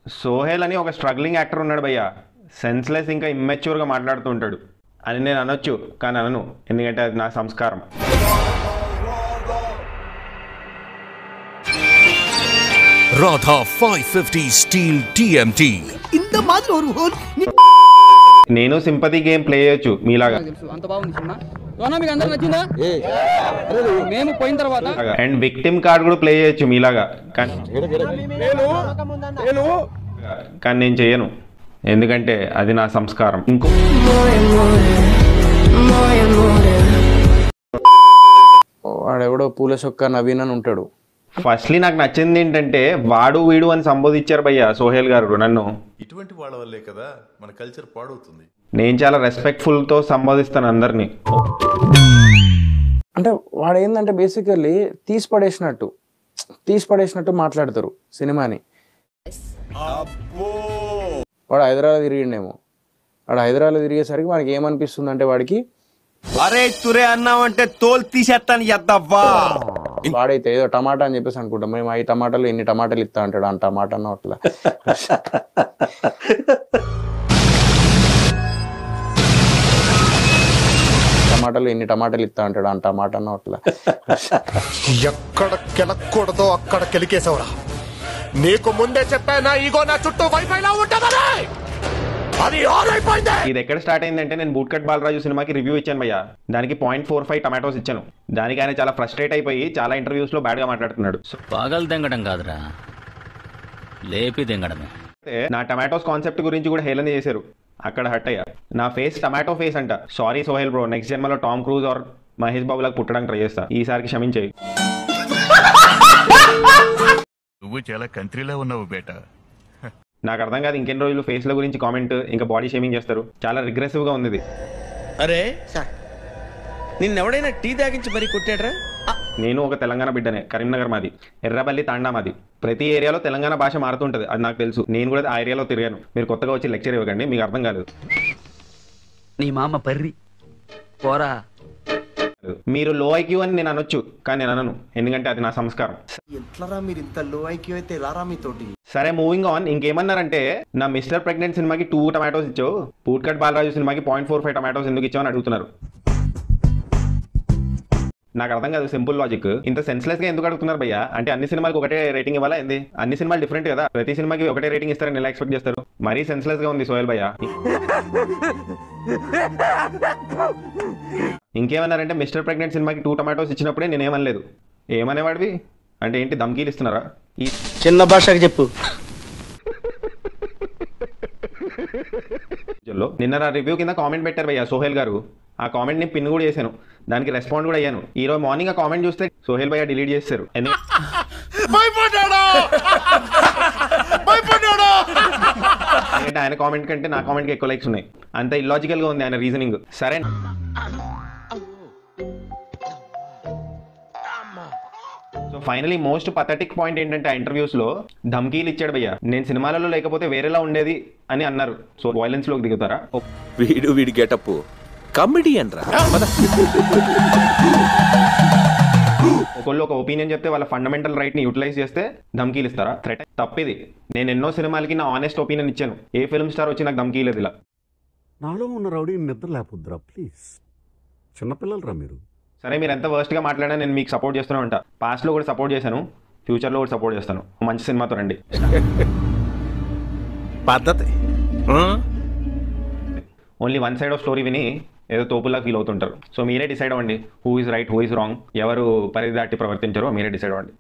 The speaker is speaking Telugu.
సోహెల్ అని ఒక స్ట్రగ్లింగ్ యాక్టర్ ఉన్నాడు భయ్య, సెన్స్లెస్ ఇంకా ఇమ్మెచ్యూర్గా మాట్లాడుతూ ఉంటాడు అని నేను అనొచ్చు, కానీ అనను, ఎందుకంటే అది నా సంస్కారం. Radha 550 Steel TMT. నేను సింపతి గేమ్ ప్లే చేయొచ్చు మీలాగా, అండ్ విక్టిమ్ కార్డ్ కూడా ప్లే చేయొచ్చు మీలాగా, కానీ నేను చేయను, ఎందుకంటే అది నా సంస్కారం. ఇంకో వాడెవడో పూల చొక్క నవీన్ అని ఉంటాడు. ఫస్ట్లీ నాకు నచ్చింది ఏంటంటే వాడు వీడు అని సంబోధించారు భయ్య సోహెల్ గారు నన్ను. ఇటువంటి వాళ్ళ వల్లే కదా మన కల్చర్ పాడవుతుంది. నేను చాలా రెస్పెక్ట్ఫుల్తో సంబోధిస్తాను అందరినీ. అంటే వాడు ఏంటంటే బేసికల్లీ తీసి పడేసినట్టు మాట్లాడతారు సినిమాని. వాడు హైదరాబాద్ తిరిగిండేమో, వాడు హైదరాబాద్ తిరిగేసరికి మనకి ఏమనిపిస్తుంది అంటే వాడికి అరే తురే అన్నావంటే తోలు తీసేస్తాను ఎద్దవ్వా. వాడైతే ఏదో టమాటా అని చెప్పేసి అనుకుంటాం మేము, 5 టమాటాలు ఇన్ని టమాటాలు ఇస్తా అంటాడు, అంత టమాటా అన్న అట్లా టమాటాలు ఇన్ని టమాటాలు ఇస్తా అంటాడు, అంత టమాటా అన్న అట్లా. ఎక్కడ కెలక్కూడదో అక్కడ కెలికేసవరా. నీకు ముందే చెప్పానా ఈగో నా చుట్టూ వైఫైలా ఉంటుందని. అది ఆరైపోయింది. ఇది ఎక్కడ స్టార్ట్ అయిందంటే నేను బూట్ కట్ బాలరాజు సినిమాకి రివ్యూ ఇచ్చాను భయ్య, దానికి 0.45 టమాటోస్ ఇచ్చాను. దానికి ఆయన చాలా ఫ్రస్ట్రేట్ అయిపోయి చాలా ఇంటర్వ్యూస్ లో బ్యాడ్ గా మాట్లాడుతున్నాడు. పగలు తెంగడం కాదురా, లేపి తెంగడమే. నా టమాటోస్ కాన్సెప్ట్ గురించి కూడా హేళన చేశారు, అక్కడ హట్ అయ్యా. నా ఫేస్ టమాటో ఫేస్ అంట. సారీ సోహెల్ బ్రో, నెక్స్ట్ జన్మలో Tom cruise are Mahesh Babu లాగా పుట్టడానికి ట్రై చేస్తా, ఈసారికి క్షమించేయి. నువ్వు చాలా కంట్రీలో ఉన్నావు బేటా. నాకు అర్థం కాదు ఇంకెన్ని రోజులు ఫేస్ల గురించి కామెంట్ ఇంకా బాడీ షేమింగ్ చేస్తారు, చాలా రిగ్రెసివ్ గా ఉంది ఇది. అరే నిన్నెవడైనా టీ తాగించి మరీ కొట్టాడ్రా? నేను ఒక తెలంగాణ బిడ్డనే, కరీంనగర్ మాది, ఎర్రబల్లి తాండా మాది. ప్రతి ఏరియాలో తెలంగాణ భాష మారుతుంటుంది, అది నాకు తెలుసు. నేను కూడా ఆ ఏరియాలో తిరిగాను. మీరు కొత్తగా వచ్చి లెక్చర్ ఇవ్వకండి, మీకు అర్థం కాలేదు. నీ మామ పర్రి పోరా. మీరు లో ఐక్యూ అని నేను అనొచ్చు, కానీ నేను అనను, ఎందుకంటే అది నా సంస్కారం. సరే మూవింగ్ ఆన్. ఇంకేమన్నారంటే నా మిస్టర్ ప్రెగ్నెంట్ సినిమాకి 2 టమాటోస్ ఇచ్చావు, బూట్ కట్ బాలరాజు సినిమాకి 0.45 టమాటోస్ ఎందుకు ఇచ్చావు అని అడుగుతున్నారు. నాకు అర్థం కాదు సింపుల్ లాజిక్. ఇంత సెన్స్లెస్ గా ఎందుకు అడుగుతున్నారు భయ్య? అంటే అన్ని సినిమాలకు ఒకటే రేటింగ్ ఇవ్వాలా ఏంది? అన్ని సినిమాలు డిఫరెంట్ కదా, ప్రతి సినిమాకి ఒకటే రేటింగ్ ఇస్తారని ఎలా ఎక్స్పెక్ట్ చేస్తారు? మరీ సెన్స్లెస్ గా ఉంది సోహెల్ భయ్య. ఇంకేమన్నారంటే మిస్టర్ ప్రెగ్నెంట్ సినిమాకి 2 టమాటోస్ ఇచ్చినప్పుడే నేనేమనలేదు. ఏమనేవాడివి అంటే ఏంటి, ధమ్కీలు ఇస్తున్నారా? ఈ చిన్న భాషకి చెప్పు. నిన్న నా రివ్యూ కింద కామెంట్ పెట్టారు భయ్య సోహెల్ గారు, ఆ కామెంట్ ని పిన్ కూడా చేశాను, దానికి రెస్పాండ్ కూడా అయ్యాను. ఈ రోజు మార్నింగ్ ఆ కామెంట్ చూస్తే సోహెల్ భయ్య డిలీట్ చేస్తారు. ఎందుకంటే ఆయన కామెంట్ కంటే నా కామెంట్ కి ఎక్కువ లైక్స్ ఉన్నాయి. అంత ఇల్లాజికల్ గా ఉంది ఆయన రీజనింగ్. సరే so finally most pathetic point ఏంటంటే ఆ ఇంటర్వ్యూస్ లో ధమ్కీలు ఇచ్చాడు భయ్య. నేను సినిమాలలో లేకపోతే వేరేలా ఉండేది అని అన్నారు. సో వైలెన్స్ లోకి దిగుతారా? వీడి గెటప్ కమెడియన్ రా. ఒకళ్ళు ఒక ఒపీనియన్ చెప్తే వాళ్ళ ఫండమెంటల్ రైట్ ని యూటిలైజ్ చేస్తే ధమ్కీలు ఇస్తారా? థ్రెట్ తప్పిది. నేను ఎన్నో సినిమాలకి నా ఆనెస్ట్ ఒపీనియన్ ఇచ్చాను, ఏ ఫిల్మ్ స్టార్ వచ్చి నాకు ధమ్కీలేదు ఇలా. నాలో ఉన్న రౌడీ నిద్ర లేకపోద్దురా ప్లీజ్, చిన్నపిల్లలు రా మీరు. సరే మీరు ఎంత వర్స్ట్ గా మాట్లాడినా నేను మీకు సపోర్ట్ చేస్తూనే ఉంటా. పాస్ట్ లో కూడా సపోర్ట్ చేశాను, ఫ్యూచర్ లో కూడా సపోర్ట్ చేస్తాను. మంచి సినిమాతో రండి. పద్ధతి. Only one side of story విని ఏదో తోపులా ఫీల్ అవుతుంటారు. సో మీరే డిసైడ్ అవ్వండి, who is right who is wrong, ఎవరు పరిధి దాటి ప్రవర్తించారో మీరే డిసైడ్ అవ్వండి.